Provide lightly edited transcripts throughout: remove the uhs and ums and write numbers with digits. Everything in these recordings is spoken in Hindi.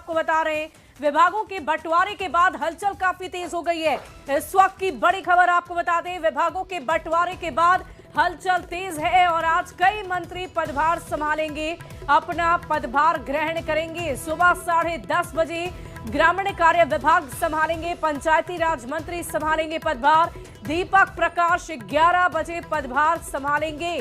आपको बता रहे हैं, विभागों के बंटवारे के बाद हलचल काफी तेज हो गई है। इस वक्त की बड़ी खबर आपको बता दें, विभागों के बंटवारे के बाद हलचल तेज है और आज कई मंत्री पदभार संभालेंगे, अपना पदभार ग्रहण करेंगे। सुबह 10:30 बजे ग्रामीण कार्य विभाग संभालेंगे, पंचायती राज मंत्री संभालेंगे पदभार, दीपक प्रकाश 11 बजे पदभार संभालेंगे।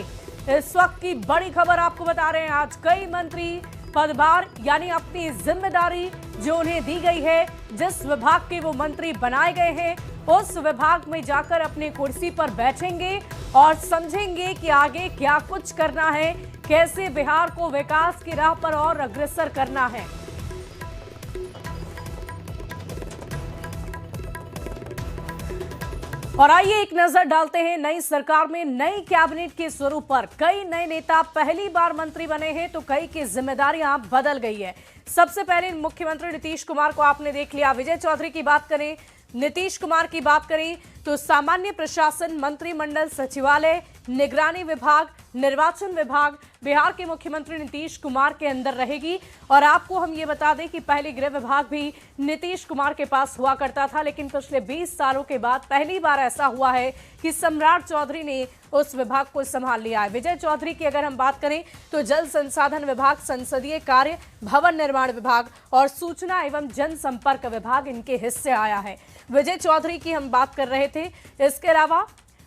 इस वक्त की बड़ी खबर आपको बता रहे हैं, आज कई मंत्री पदभार यानी अपनी जिम्मेदारी जो उन्हें दी गई है, जिस विभाग के वो मंत्री बनाए गए हैं, उस विभाग में जाकर अपनी कुर्सी पर बैठेंगे और समझेंगे कि आगे क्या कुछ करना है, कैसे बिहार को विकास की राह पर और अग्रसर करना है। और आइए एक नजर डालते हैं नई सरकार में नई कैबिनेट के स्वरूप पर। कई नए नेता पहली बार मंत्री बने हैं तो कई की जिम्मेदारियां बदल गई है। सबसे पहले मुख्यमंत्री नीतीश कुमार को आपने देख लिया। विजय चौधरी की बात करें, नीतीश कुमार की बात करें तो सामान्य प्रशासन, मंत्रिमंडल, सचिवालय, निगरानी विभाग, निर्वाचन विभाग बिहार के मुख्यमंत्री नीतीश कुमार के अंदर रहेगी। और आपको हम ये बता दें कि पहले गृह विभाग भी नीतीश कुमार के पास हुआ करता था, लेकिन पिछले 20 सालों के बाद पहली बार ऐसा हुआ है कि सम्राट चौधरी ने उस विभाग को संभाल लिया है। विजय चौधरी की अगर हम बात करें तो जल संसाधन विभाग, संसदीय कार्य, भवन निर्माण विभाग और सूचना एवं जनसंपर्क विभाग इनके हिस्से आया है। विजय चौधरी की हम बात कर रहे थे। इसके अलावा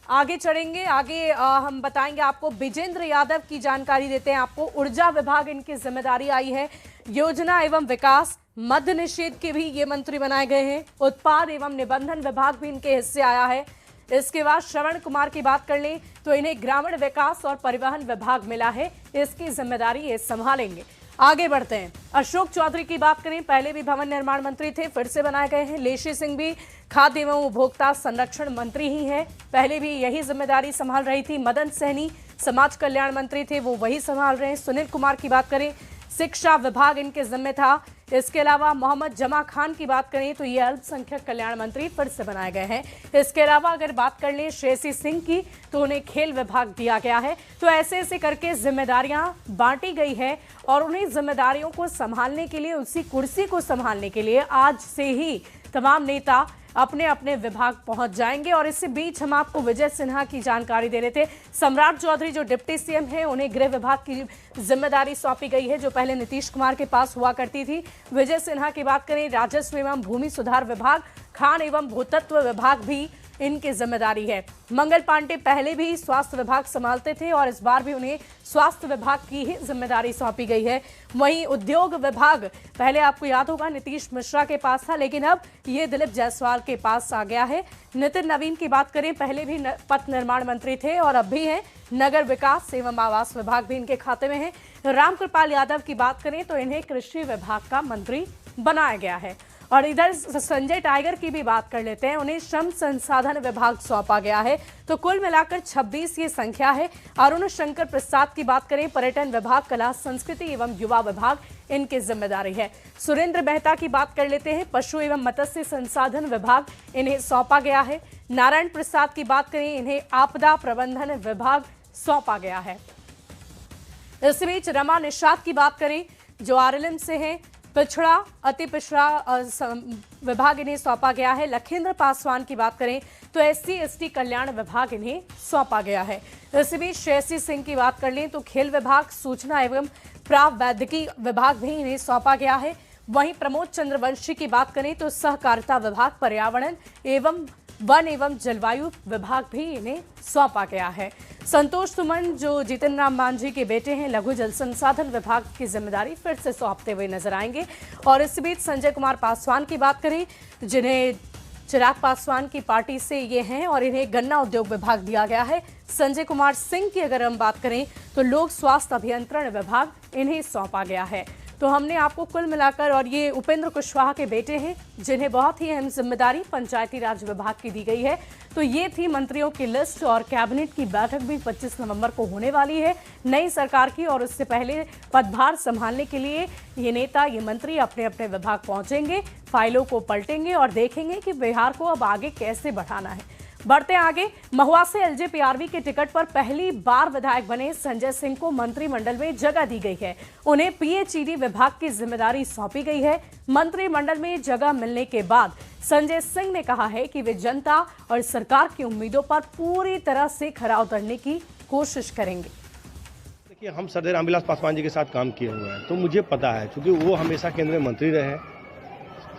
आगे चढ़ेंगे, आगे हम बताएंगे आपको। विजेंद्र यादव की जानकारी देते हैं आपको। ऊर्जा विभाग इनकी जिम्मेदारी आई है। योजना एवं विकास, मद्य निषेध के भी ये मंत्री बनाए गए हैं। उत्पाद एवं निबंधन विभाग भी इनके हिस्से आया है। इसके बाद श्रवण कुमार की बात कर लें तो इन्हें ग्रामीण विकास और परिवहन विभाग मिला है, इसकी जिम्मेदारी ये संभालेंगे। आगे बढ़ते हैं, अशोक चौधरी की बात करें, पहले भी भवन निर्माण मंत्री थे, फिर से बनाए गए हैं। लेशी सिंह भी खाद्य एवं उपभोक्ता संरक्षण मंत्री ही हैं, पहले भी यही जिम्मेदारी संभाल रही थी। मदन सहनी समाज कल्याण मंत्री थे, वो वही संभाल रहे हैं। सुनील कुमार की बात करें, शिक्षा विभाग इनके जिम्मे था। इसके अलावा मोहम्मद जमा खान की बात करें तो ये अल्पसंख्यक कल्याण मंत्री फिर से बनाए गए हैं। इसके अलावा अगर बात कर लें श्रेयसी सिंह की तो उन्हें खेल विभाग दिया गया है। तो ऐसे ऐसे करके जिम्मेदारियां बांटी गई है और उन्हीं जिम्मेदारियों को संभालने के लिए, उसी कुर्सी को संभालने के लिए आज से ही तमाम नेता अपने अपने विभाग पहुंच जाएंगे। और इसी बीच हम आपको विजय सिन्हा की जानकारी दे रहे थे। सम्राट चौधरी जो डिप्टी सीएम है, उन्हें गृह विभाग की जिम्मेदारी सौंपी गई है, जो पहले नीतीश कुमार के पास हुआ करती थी। विजय सिन्हा की बात करें, राजस्व एवं भूमि सुधार विभाग, खान एवं भूतत्व विभाग भी इनकी जिम्मेदारी है। मंगल पांडे पहले भी स्वास्थ्य विभाग संभालते थे और इस बार भी उन्हें स्वास्थ्य विभाग की ही जिम्मेदारी सौंपी गई है। वहीं उद्योग विभाग पहले आपको याद होगा नीतीश मिश्रा के पास था, लेकिन अब ये दिलीप जायसवाल के पास आ गया है। नितिन नवीन की बात करें, पहले भी पथ निर्माण मंत्री थे और अब भी हैं। नगर विकास एवं आवास विभाग भी इनके खाते में है। रामकृपाल यादव की बात करें तो इन्हें कृषि विभाग का मंत्री बनाया गया है। और इधर संजय टाइगर की भी बात कर लेते हैं, उन्हें श्रम संसाधन विभाग सौंपा गया है। तो कुल मिलाकर 26 ये संख्या है। अरुण शंकर प्रसाद की बात करें, पर्यटन विभाग, कला संस्कृति एवं युवा विभाग इनकी जिम्मेदारी है। सुरेंद्र मेहता की बात कर लेते हैं, पशु एवं मत्स्य संसाधन विभाग इन्हें सौंपा गया है। नारायण प्रसाद की बात करें, इन्हें आपदा प्रबंधन विभाग सौंपा गया है। इस बीच रमा निषाद की बात करें, जो आरएलएम से हैं, पिछड़ा अति पिछड़ा विभाग इन्हें सौंपा गया है। लखेंद्र पासवान की बात करें तो एससी एसटी कल्याण विभाग इन्हें सौंपा गया है। इसी बीच श्रेयसी सिंह की बात कर लें तो खेल विभाग, सूचना एवं प्रावैधिकी विभाग भी इन्हें सौंपा गया है। वहीं प्रमोद चंद्रवंशी की बात करें तो सहकारिता विभाग, पर्यावरण एवं वन एवं जलवायु विभाग भी इन्हें सौंपा गया है। संतोष सुमन जो जीतन राम मांझी के बेटे हैं, लघु जल संसाधन विभाग की जिम्मेदारी फिर से सौंपते हुए नजर आएंगे। और इस बीच संजय कुमार पासवान की बात करें, जिन्हें चिराग पासवान की पार्टी से ये हैं और इन्हें गन्ना उद्योग विभाग दिया गया है। संजय कुमार सिंह की अगर हम बात करें तो लोक स्वास्थ्य अभियंत्रण विभाग इन्हें सौंपा गया है। तो हमने आपको कुल मिलाकर, और ये उपेंद्र कुशवाहा के बेटे हैं जिन्हें बहुत ही अहम जिम्मेदारी पंचायती राज विभाग की दी गई है। तो ये थी मंत्रियों की लिस्ट और कैबिनेट की बैठक भी 25 नवंबर को होने वाली है नई सरकार की। और उससे पहले पदभार संभालने के लिए ये नेता, ये मंत्री अपने अपने विभाग पहुंचेंगे, फाइलों को पलटेंगे और देखेंगे कि बिहार को अब आगे कैसे बढ़ाना है। बढ़ते आगे, महुआ से एलजेपीआरवी के टिकट पर पहली बार विधायक बने संजय सिंह को मंत्रिमंडल में जगह दी गई है। उन्हें पीएचईडी विभाग की जिम्मेदारी सौंपी गई है। मंत्रिमंडल में जगह मिलने के बाद संजय सिंह ने कहा है कि वे जनता और सरकार की उम्मीदों पर पूरी तरह से खरा उतरने की कोशिश करेंगे। देखिए, हम सरदार रामविलास पासवान जी के साथ काम किए हुए हैं, तो मुझे पता है, क्योंकि वो हमेशा केंद्रीय मंत्री रहे,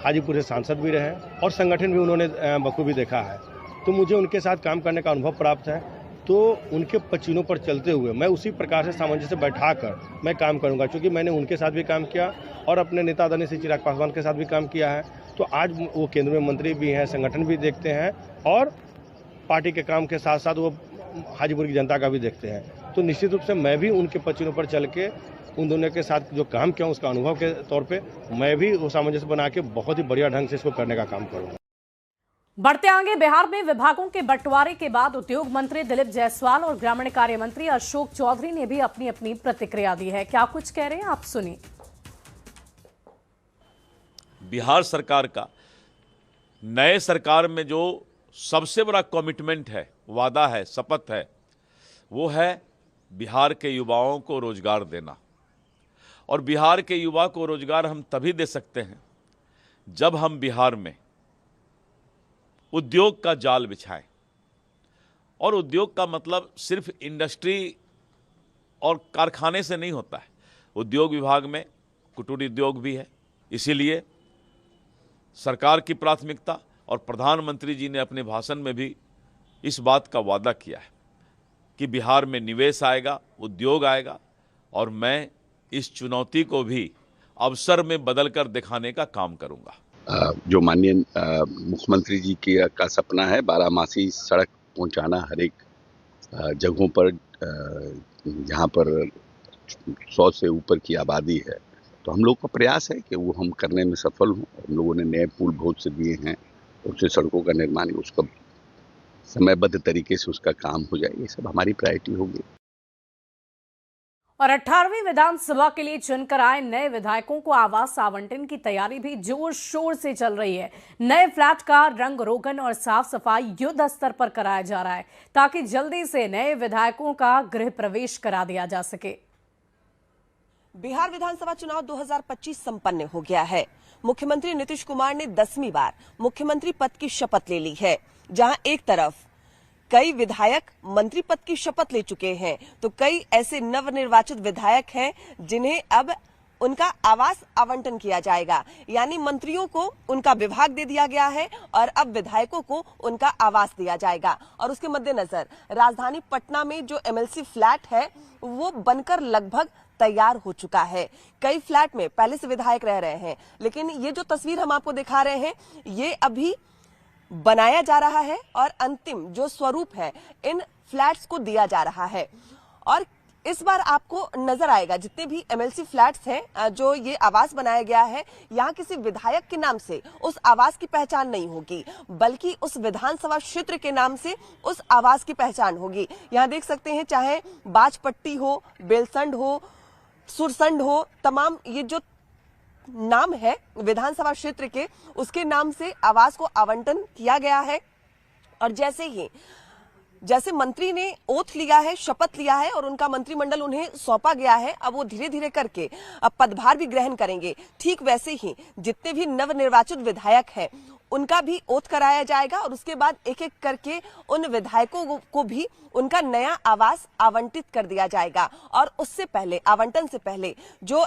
हाजीपुर से सांसद भी रहे और संगठन भी उन्होंने बखूबी देखा है, तो मुझे उनके साथ काम करने का अनुभव प्राप्त है। तो उनके पचीनों पर चलते हुए मैं उसी प्रकार से सामंजस्य बैठाकर मैं काम करूंगा, क्योंकि मैंने उनके साथ भी काम किया और अपने नेता आदरणीय श्री चिराग पासवान के साथ भी काम किया है। तो आज वो केंद्रीय मंत्री भी हैं, संगठन भी देखते हैं और पार्टी के काम के साथ साथ वो हाजीपुर की जनता का भी देखते हैं। तो निश्चित रूप से मैं भी उनके पचीनों पर चल के उन दोनों के साथ जो काम किया उसका अनुभव के तौर पे मैं भी वो सामंजस्य बना के बहुत ही बढ़िया ढंग से इसको करने का काम करूंगा। बढ़ते आगे, बिहार में विभागों के बंटवारे के बाद उद्योग मंत्री दिलीप जायसवाल और ग्रामीण कार्य मंत्री अशोक चौधरी ने भी अपनी अपनी प्रतिक्रिया दी है। क्या कुछ कह रहे हैं, आप सुनिए। बिहार सरकार का नए सरकार में जो सबसे बड़ा कमिटमेंट है, वादा है, शपथ है, वो है बिहार के युवाओं को रोजगार देना। और बिहार के युवा को रोजगार हम तभी दे सकते हैं जब हम बिहार में उद्योग का जाल बिछाएं। और उद्योग का मतलब सिर्फ इंडस्ट्री और कारखाने से नहीं होता है। उद्योग विभाग में कुटीर उद्योग भी है। इसीलिए सरकार की प्राथमिकता और प्रधानमंत्री जी ने अपने भाषण में भी इस बात का वादा किया है कि बिहार में निवेश आएगा, उद्योग आएगा, और मैं इस चुनौती को भी अवसर में बदलकर दिखाने का काम करूंगा। जो माननीय मुख्यमंत्री जी का सपना है, 12मासी सड़क पहुंचाना हर एक जगहों पर जहां पर 100 से ऊपर की आबादी है, तो हम लोग का प्रयास है कि वो हम करने में सफल हों। हम लोगों ने नए पुल बहुत से दिए हैं, उससे सड़कों का निर्माण, उसका समयबद्ध तरीके से उसका काम हो जाए, ये सब हमारी प्रायोरिटी होगी। और 18वीं विधानसभा के लिए चुनकर आए नए विधायकों को आवास आवंटन की तैयारी भी जोर शोर से चल रही है। नए फ्लैट का रंग रोगन और साफ सफाई युद्ध स्तर पर कराया जा रहा है ताकि जल्दी से नए विधायकों का गृह प्रवेश करा दिया जा सके। बिहार विधानसभा चुनाव 2025 संपन्न हो गया है। मुख्यमंत्री नीतीश कुमार ने 10वीं बार मुख्यमंत्री पद की शपथ ले ली है। जहां एक तरफ कई विधायक मंत्री पद की शपथ ले चुके हैं, तो कई ऐसे नवनिर्वाचित विधायक हैं जिन्हें अब उनका आवास आवंटन किया जाएगा। यानी मंत्रियों को उनका विभाग दे दिया गया है और अब विधायकों को उनका आवास दिया जाएगा। और उसके मद्देनजर राजधानी पटना में जो एमएलसी फ्लैट है वो बनकर लगभग तैयार हो चुका है। कई फ्लैट में पहले से विधायक रह रहे हैं, लेकिन ये जो तस्वीर हम आपको दिखा रहे हैं ये अभी बनाया जा रहा है और अंतिम जो स्वरूप है इन फ्लैट्स को दिया जा रहा है। और इस बार आपको नजर आएगा जितने भी एमएलसी फ्लैट्स हैं जो ये आवास बनाया गया है, यहाँ किसी विधायक के नाम से उस आवास की पहचान नहीं होगी, बल्कि उस विधानसभा क्षेत्र के नाम से उस आवास की पहचान होगी। यहाँ देख सकते हैं, चाहे बाजपट्टी हो, बेलसंड हो, सुरसंड हो, तमाम ये जो नाम है विधानसभा क्षेत्र के, उसके नाम से आवास को आवंटन किया गया है। और जैसे मंत्री ने ओथ लिया है, शपथ लिया है और उनका मंत्रिमंडल उन्हें सौंपा गया है, अब वो धीरे धीरे करके अब पदभार भी ग्रहण करेंगे। ठीक वैसे ही जितने भी नवनिर्वाचित विधायक हैं उनका भी ओथ कराया जाएगा और उसके बाद एक एक करके उन विधायकों को भी उनका नया आवास आवंटित कर दिया जाएगा। और उससे पहले, आवंटन से पहले जो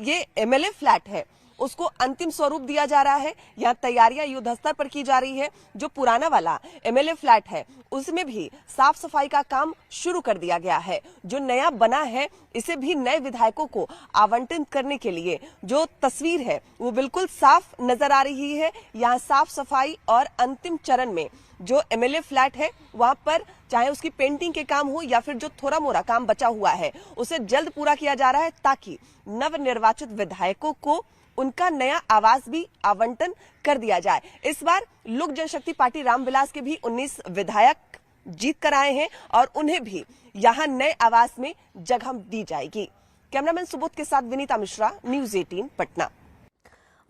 ये एमएलए फ्लैट है उसको अंतिम स्वरूप दिया जा रहा है। यहाँ तैयारियां युद्ध स्तर पर की जा रही है। जो पुराना वाला एमएलए फ्लैट है उसमें भी साफ सफाई का काम शुरू कर दिया गया है। जो नया बना है इसे भी नए विधायकों को आवंटित करने के लिए जो तस्वीर है वो बिल्कुल साफ नजर आ रही है। यहाँ साफ सफाई और अंतिम चरण में जो एमएलए फ्लैट है वहां पर चाहे उसकी पेंटिंग के काम हो या फिर जो थोड़ा मोड़ा काम बचा हुआ है उसे जल्द पूरा किया जा रहा है ताकि नवनिर्वाचित विधायकों को उनका नया आवास भी आवंटन कर दिया जाए। इस बार लोक जनशक्ति पार्टी रामविलास के भी 19 विधायक जीत कर आए हैं और उन्हें भी यहां नए आवास में जगह दी जाएगी। कैमरामैन सुबोध के साथ विनीता मिश्रा, न्यूज़ 18 पटना।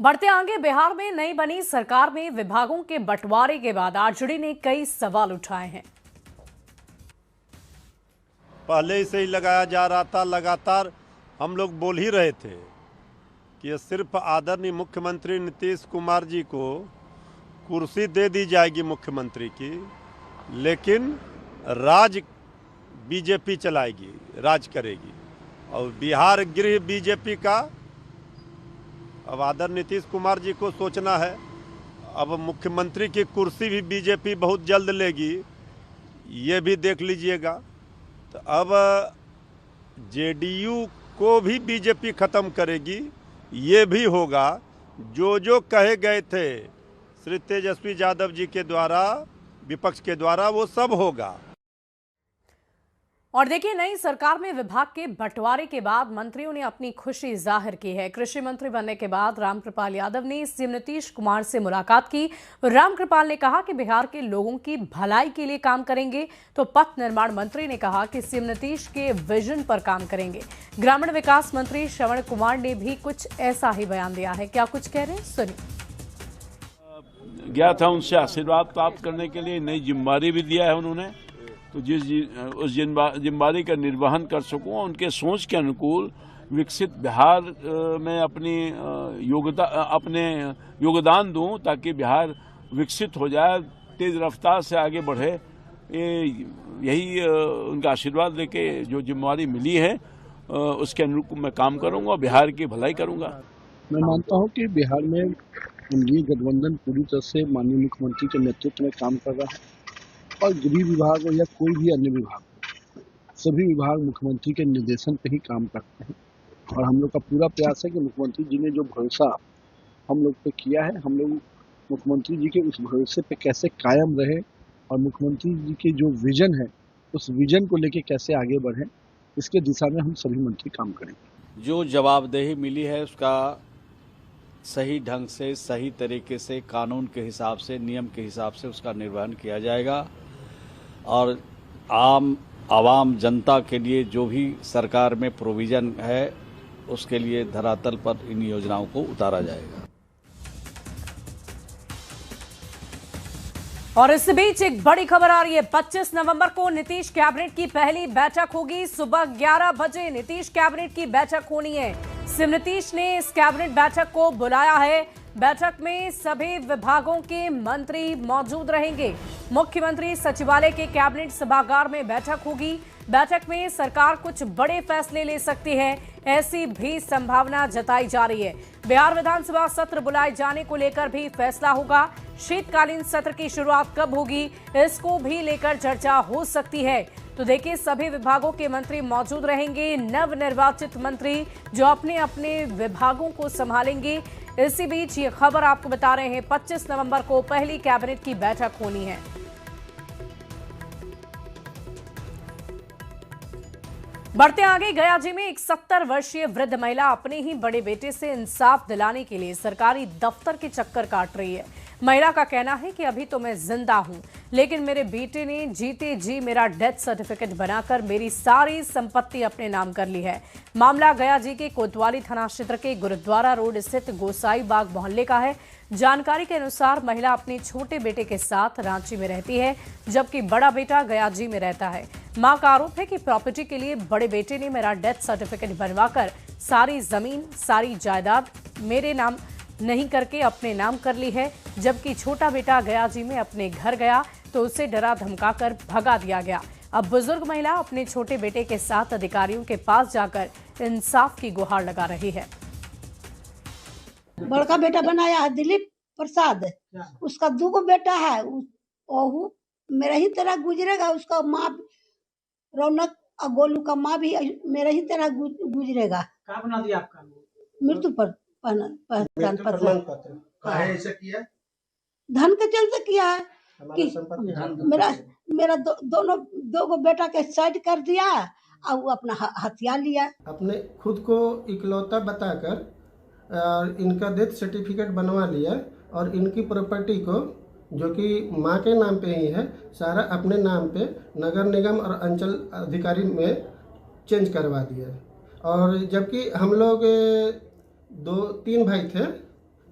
बढ़ते आगे, बिहार में नई बनी सरकार में विभागों के बंटवारे के बाद आरजेडी ने कई सवाल उठाए हैं। पहले से ही लगाया जा रहा था, लगातार हम लोग बोल ही रहे थे कि ये सिर्फ आदरणीय मुख्यमंत्री नीतीश कुमार जी को कुर्सी दे दी जाएगी मुख्यमंत्री की, लेकिन राज बीजेपी चलाएगी, राज करेगी। और बिहार गृह बीजेपी का अब आदरणीय नीतीश कुमार जी को सोचना है। अब मुख्यमंत्री की कुर्सी भी बीजेपी बहुत जल्द लेगी, ये भी देख लीजिएगा। तो अब जेडीयू को भी बीजेपी ख़त्म करेगी, ये भी होगा। जो कहे गए थे श्री तेजस्वी यादव जी के द्वारा, विपक्ष के द्वारा, वो सब होगा। और देखिए, नई सरकार में विभाग के बंटवारे के बाद मंत्रियों ने अपनी खुशी जाहिर की है। कृषि मंत्री बनने के बाद रामकृपाल यादव ने सीएम नीतीश कुमार से मुलाकात की। रामकृपाल ने कहा कि बिहार के लोगों की भलाई के लिए काम करेंगे, तो पथ निर्माण मंत्री ने कहा कि सीएम नीतीश के विजन पर काम करेंगे। ग्रामीण विकास मंत्री श्रवण कुमार ने भी कुछ ऐसा ही बयान दिया है। क्या कुछ कह रहे हैं, सुनिए। गया था उनसे आशीर्वाद प्राप्त करने के लिए, नई जिम्मेदारी भी दिया है उन्होंने, तो उस जिम्मेदारी का निर्वहन कर सकूं, उनके सोच के अनुकूल विकसित बिहार में अपने योगदान दूं, ताकि बिहार विकसित हो जाए, तेज रफ्तार से आगे बढ़े। यही उनका आशीर्वाद लेके जो जिम्मेदारी मिली है उसके अनुरूप मैं काम करूंगा, बिहार की भलाई करूंगा। मैं मानता हूं कि बिहार में एनडीए गठबंधन पूरी तरह से माननीय मुख्यमंत्री के नेतृत्व में काम कर रहा है, और गृह विभाग हो या कोई भी अन्य विभाग, सभी विभाग मुख्यमंत्री के निर्देशन पे ही काम करते हैं। और हम लोग का पूरा प्रयास है कि मुख्यमंत्री जी ने जो भरोसा हम लोग पे किया है, हम लोग मुख्यमंत्री जी के उस भरोसे पे कैसे कायम रहे, और मुख्यमंत्री जी के जो विजन है उस विजन को लेके कैसे आगे बढ़े, इसके दिशा में हम सभी मंत्री काम करेंगे। जो जवाबदेही मिली है उसका सही ढंग से, सही तरीके से, कानून के हिसाब से, नियम के हिसाब से उसका निर्वहन किया जाएगा। और आवाम जनता के लिए जो भी सरकार में प्रोविजन है उसके लिए धरातल पर इन योजनाओं को उतारा जाएगा। और इस बीच एक बड़ी खबर आ रही है। 25 नवंबर को नीतीश कैबिनेट की पहली बैठक होगी। सुबह 11 बजे नीतीश कैबिनेट की बैठक होनी है। सीएम नीतीश ने इस कैबिनेट बैठक को बुलाया है। बैठक में सभी विभागों के मंत्री मौजूद रहेंगे। मुख्यमंत्री सचिवालय के कैबिनेट सभागार में बैठक होगी। बैठक में सरकार कुछ बड़े फैसले ले सकती है, ऐसी भी संभावना जताई जा रही है। बिहार विधानसभा सत्र बुलाए जाने को लेकर भी फैसला होगा। शीतकालीन सत्र की शुरुआत कब होगी, इसको भी लेकर चर्चा हो सकती है। तो देखिए, सभी विभागों के मंत्री मौजूद रहेंगे, नवनिर्वाचित मंत्री जो अपने अपने विभागों को संभालेंगे। इसी बीच ये खबर आपको बता रहे हैं, 25 नवंबर को पहली कैबिनेट की बैठक होनी है। बढ़ते आगे, गयाजी में एक 70 वर्षीय वृद्ध महिला अपने ही बड़े बेटे से इंसाफ दिलाने के लिए सरकारी दफ्तर के चक्कर काट रही है। महिला का कहना है कि अभी तो मैं जिंदा हूं, लेकिन मेरे बेटे ने जीते जी मेरा डेथ सर्टिफिकेट बनाकर मेरी सारी संपत्ति अपने नाम कर ली है। मामला गयाजी के कोतवाली थाना क्षेत्र के गुरुद्वारा रोड स्थित गोसाई बाग मोहल्ले का है। जानकारी के अनुसार महिला अपने छोटे बेटे के साथ रांची में रहती है, जबकि बड़ा बेटा गयाजी में रहता है। मां का आरोप है कि प्रॉपर्टी के लिए बड़े बेटे ने मेरा डेथ सर्टिफिकेट बनवाकर सारी जमीन, सारी जायदाद मेरे नाम नहीं करके अपने नाम कर ली है, जबकि छोटा बेटा गयाजी में अपने घर गया तो उसे डरा धमकाकर भगा दिया गया। अब बुजुर्ग महिला अपने छोटे बेटे के साथ अधिकारियों के पास जाकर इंसाफ की गुहार लगा रही है। बड़का बेटा बनाया है दिलीप प्रसाद, उसका 2 बेटा है, वो मेरा ही तरह गुजरेगा। उसका माँ रौनक और गोलू का माँ भी मेरा ही तरह गुजरेगा। क्या बना दिया आपका? मृत्यु पर पहचान पत्र। ऐसा किया? धन के चलते किया है कि मेरा दोनों 2 बेटा के साइड कर दिया और वो अपना हथियार लिया। अपने खुद को इकलौता बताकर इनका डेथ सर्टिफिकेट बनवा लिया और इनकी प्रॉपर्टी को, जो कि माँ के नाम पे ही है, सारा अपने नाम पे नगर निगम और अंचल अधिकारी में चेंज करवा दिया। और जबकि हम लोग 2-3 भाई थे,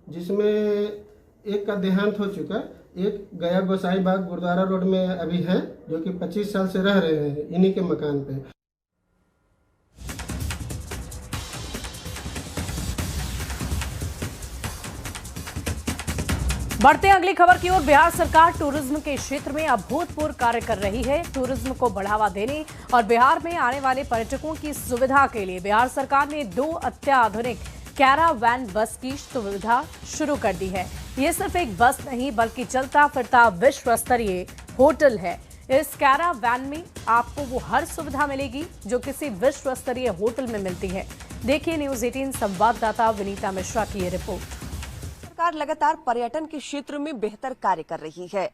जिसमें एक का देहांत हो चुका, एक गया गोसाई बाग गुरुद्वारा रोड में अभी है, जो कि 25 साल से रह रहे हैं इन्हीं के मकान पे। बढ़ते हैं अगली खबर की ओर। बिहार सरकार टूरिज्म के क्षेत्र में अभूतपूर्व कार्य कर रही है। टूरिज्म को बढ़ावा देने और बिहार में आने वाले पर्यटकों की सुविधा के लिए बिहार सरकार ने 2 अत्याधुनिक कैरावैन बस की सुविधा शुरू कर दी है। ये सिर्फ एक बस नहीं बल्कि चलता फिरता विश्व स्तरीय होटल है। इस कैरावैन में आपको वो हर सुविधा मिलेगी जो किसी विश्व स्तरीय होटल में मिलती है। देखिए न्यूज़ 18 संवाददाता विनीता मिश्रा की ये रिपोर्ट। सरकार लगातार पर्यटन के क्षेत्र में बेहतर कार्य कर रही है।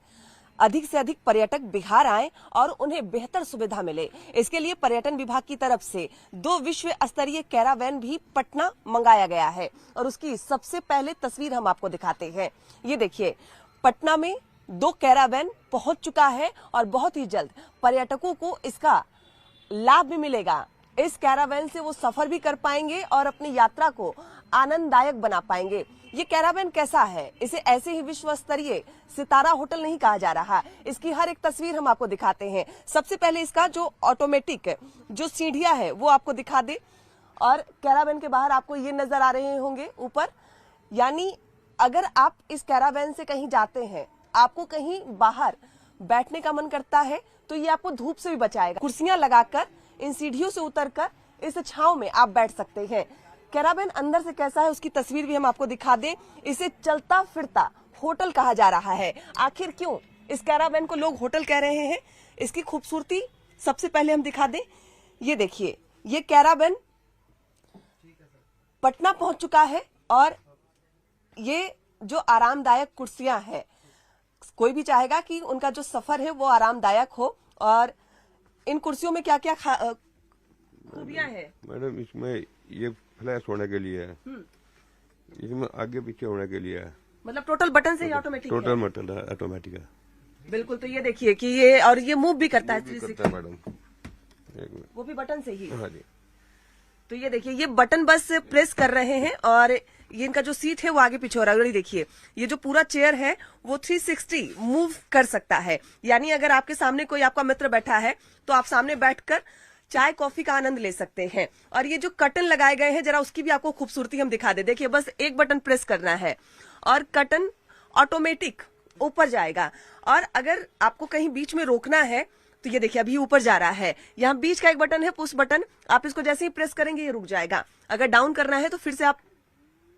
अधिक से अधिक पर्यटक बिहार आएं और उन्हें बेहतर सुविधा मिले, इसके लिए पर्यटन विभाग की तरफ से 2 विश्व स्तरीय कैरावैन भी पटना मंगाया गया है और उसकी सबसे पहले तस्वीर हम आपको दिखाते हैं। ये देखिए, पटना में 2 कैरावैन पहुंच चुका है और बहुत ही जल्द पर्यटकों को इसका लाभ भी मिलेगा। इस कैरावैन से वो सफर भी कर पाएंगे और अपनी यात्रा को आनंददायक बना पाएंगे। ये कैरावैन कैसा है, इसे ऐसे ही विश्व स्तरीय सितारा होटल नहीं कहा जा रहा। इसकी हर एक तस्वीर हम आपको दिखाते हैं। सबसे पहले इसका जो ऑटोमेटिक जो सीढ़ियां है वो आपको दिखा दे और कैरावैन के बाहर आपको ये नजर आ रहे होंगे ऊपर, यानी अगर आप इस कैरावैन से कहीं जाते हैं, आपको कहीं बाहर बैठने का मन करता है तो ये आपको धूप से भी बचाएगा। कुर्सियां लगाकर इन सीढ़ियों से उतरकर इस छांव में आप बैठ सकते हैं। कैरावैन अंदर से कैसा है उसकी तस्वीर भी हम आपको दिखा दें। इसे चलता फिरता होटल कहा जा रहा है। आखिर क्यों इस कैरावैन को लोग होटल कह रहे हैं, इसकी खूबसूरती सबसे पहले हम दिखा दें। ये देखिए, ये कैरावैन पटना पहुंच चुका है और ये जो आरामदायक कुर्सियां हैं, कोई भी चाहेगा कि उनका जो सफर है वो आरामदायक हो। और इन कुर्सियों में क्या क्या खूबियां हैं? मैडम, इसमें ये फ्लैश होने के लिए है, इसमें आगे पीछे होने के लिए है। मतलब टोटल बटन से ही ऑटोमेटिक है? टोटल बटन है, ऑटोमेटिक है। बिल्कुल। तो ये देखिए कि ये और ये मूव भी करता है 360 मैडम, वो भी बटन से ही। हाँ जी। तो ये देखिए, ये बटन बस प्रेस कर रहे हैं और ये इनका जो सीट है वो आगे पीछे हो रहा है। और देखिए, ये जो पूरा चेयर है वो 360 मूव कर सकता है, यानी अगर आपके सामने कोई आपका मित्र बैठा है तो आप सामने बैठकर चाय कॉफी का आनंद ले सकते हैं। और ये जो कर्टन लगाए गए हैं, जरा उसकी भी आपको खूबसूरती हम दिखा दे। देखिए, बस एक बटन प्रेस करना है और कर्टन ऑटोमेटिक ऊपर जाएगा। और अगर आपको कहीं बीच में रोकना है तो ये देखिए, अभी ऊपर जा रहा है। यहाँ बीच का एक बटन है, पुश बटन, आप इसको जैसे ही प्रेस करेंगे ये रुक जाएगा। अगर डाउन करना है तो फिर से आप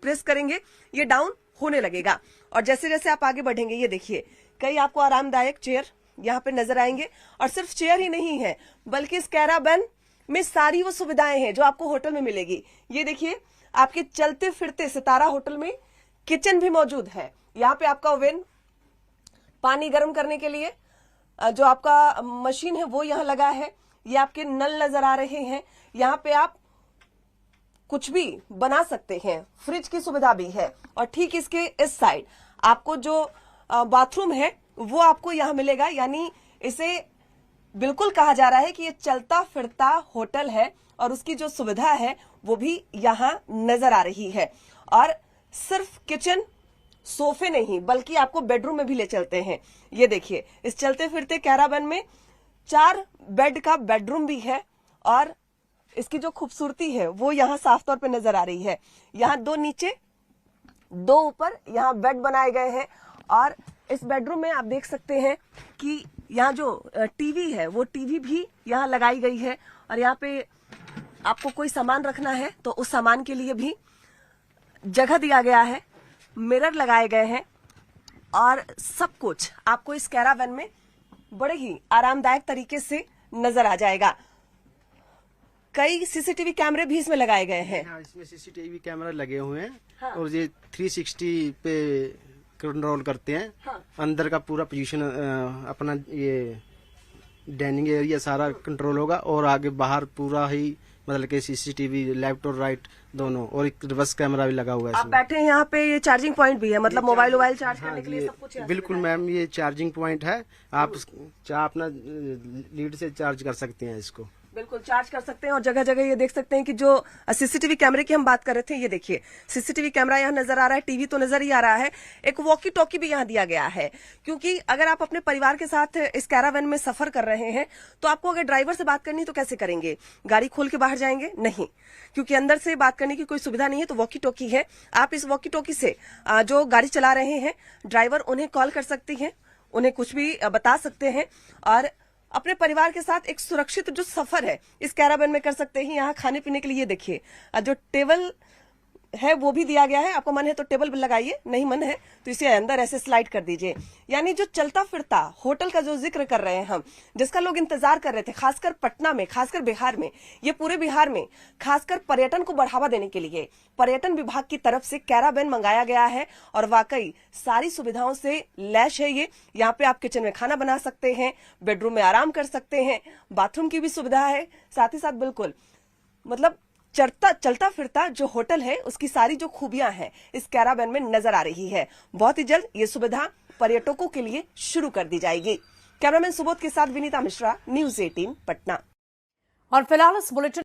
प्रेस करेंगे, ये डाउन होने लगेगा। और जैसे जैसे आप आगे बढ़ेंगे, ये देखिए, कई आपको आरामदायक चेयर यहाँ पे नजर आएंगे। और सिर्फ चेयर ही नहीं है, बल्कि इस कैरावैन में सारी वो सुविधाएं हैं जो आपको होटल में मिलेगी। ये देखिए, आपके चलते फिरते सितारा होटल में किचन भी मौजूद है। यहाँ पे आपका ओवन, पानी गर्म करने के लिए जो आपका मशीन है वो यहाँ लगा है। ये आपके नल नजर आ रहे हैं। यहाँ पे आप कुछ भी बना सकते हैं, फ्रिज की सुविधा भी है। और ठीक इसके इस साइड आपको जो बाथरूम है वो आपको यहाँ मिलेगा, यानी इसे बिल्कुल कहा जा रहा है कि ये चलता फिरता होटल है और उसकी जो सुविधा है वो भी यहाँ नजर आ रही है। और सिर्फ किचन सोफे नहीं बल्कि आपको बेडरूम में भी ले चलते हैं। ये देखिए, इस चलते फिरते कैरावैन में 4 बेड का बेडरूम भी है और इसकी जो खूबसूरती है वो यहाँ साफ तौर पे नजर आ रही है। यहाँ 2 नीचे 2 ऊपर यहाँ बेड बनाए गए हैं। और इस बेडरूम में आप देख सकते हैं कि यहाँ जो टीवी है वो टीवी भी यहाँ लगाई गई है। और यहाँ पे आपको कोई सामान रखना है तो उस सामान के लिए भी जगह दिया गया है, मिरर लगाए गए हैं और सब कुछ आपको इस कैरावैन में बड़े ही आरामदायक तरीके से नजर आ जाएगा। कई सीसीटीवी कैमरे भी इसमें लगाए गए हैं। हाँ, इसमें सीसीटीवी कैमरा लगे हुए हैं। हाँ। और ये 360 पे कंट्रोल करते हैं। हाँ। अंदर का पूरा पोजीशन अपना ये डाइनिंग एरिया सारा कंट्रोल होगा और आगे बाहर पूरा ही मतलब के सीसीटीवी लेफ्ट और राइट दोनों, और एक रिवर्स कैमरा भी लगा हुआ है। आप बैठे हैं यहाँ पे, ये चार्जिंग पॉइंट भी है, मतलब मोबाइल चार्ज करने के लिए सब कुछ है। बिल्कुल मैम, ये चार्जिंग पॉइंट है। आप अपना लीड से चार्ज कर सकते हैं इसको। बिल्कुल चार्ज कर सकते हैं और जगह जगह ये देख सकते हैं कि जो सीसीटीवी कैमरे की हम बात कर रहे थे, ये देखिए सीसीटीवी कैमरा यहाँ नजर आ रहा है, टीवी तो नजर ही आ रहा है, एक वॉकी टॉकी भी यहाँ दिया गया है। क्योंकि अगर आप अपने परिवार के साथ इस कैरावैन में सफर कर रहे हैं तो आपको अगर ड्राइवर से बात करनी तो कैसे करेंगे? गाड़ी खोल के बाहर जाएंगे? नहीं, क्योंकि अंदर से बात करने की कोई सुविधा नहीं है। तो वॉकी टॉकी है, आप इस वॉकी टॉकी से जो गाड़ी चला रहे हैं ड्राइवर उन्हें कॉल कर सकती है, उन्हें कुछ भी बता सकते हैं और अपने परिवार के साथ एक सुरक्षित जो सफर है इस कैरावैन में कर सकते हैं। यहाँ खाने पीने के लिए देखिए जो टेबल है वो भी दिया गया है, आपको मन है तो टेबल लगाइए, नहीं मन है तो इसे अंदर ऐसे स्लाइड कर दीजिए। यानी जो चलता फिरता होटल का जो जिक्र कर रहे हैं हम, जिसका लोग इंतजार कर रहे थे, खासकर पटना में, खासकर बिहार में, ये पूरे बिहार में खासकर पर्यटन को बढ़ावा देने के लिए पर्यटन विभाग की तरफ से कैरावैन मंगाया गया है और वाकई सारी सुविधाओं से लैस है ये। यहाँ पे आप किचन में खाना बना सकते हैं, बेडरूम में आराम कर सकते हैं, बाथरूम की भी सुविधा है, साथ ही साथ बिल्कुल मतलब चलता फिरता जो होटल है उसकी सारी जो खूबियां हैं इस कैरावैन में नजर आ रही है। बहुत ही जल्द ये सुविधा पर्यटकों के लिए शुरू कर दी जाएगी। कैमरामैन सुबोध के साथ विनीता मिश्रा, न्यूज़ 18 पटना। और फिलहाल इस बुलेटिन